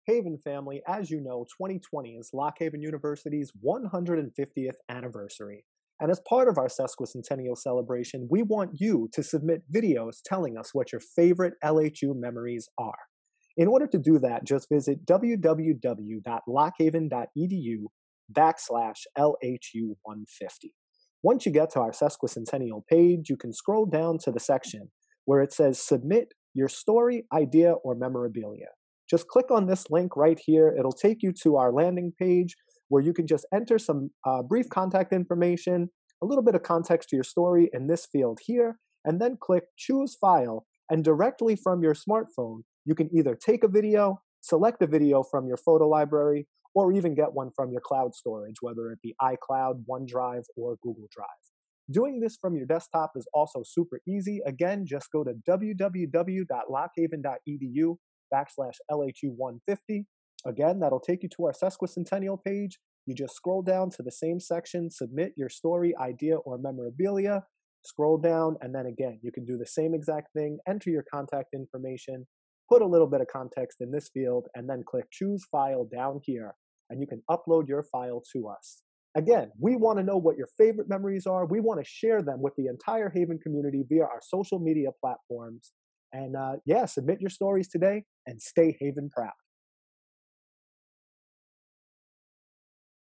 Haven family, as you know, 2020 is Lock Haven University's 150th anniversary. And as part of our sesquicentennial celebration, we want you to submit videos telling us what your favorite LHU memories are. In order to do that, just visit www.lockhaven.edu/LHU150. Once you get to our sesquicentennial page, you can scroll down to the section where it says Submit your story, idea, or memorabilia. Just click on this link right here. It'll take you to our landing page where you can just enter some brief contact information, a little bit of context to your story in this field here, and then click Choose File. And directly from your smartphone, you can either take a video, select a video from your photo library, or even get one from your cloud storage, whether it be iCloud, OneDrive, or Google Drive. Doing this from your desktop is also super easy. Again, just go to www.lockhaven.edu/LHU150. Again, that'll take you to our sesquicentennial page. You just scroll down to the same section, submit your story, idea, or memorabilia. Scroll down, and then again, you can do the same exact thing, enter your contact information, put a little bit of context in this field, and then click Choose File down here, and you can upload your file to us. Again, we want to know what your favorite memories are. We want to share them with the entire Haven community via our social media platforms. And yeah, submit your stories today and stay Haven proud.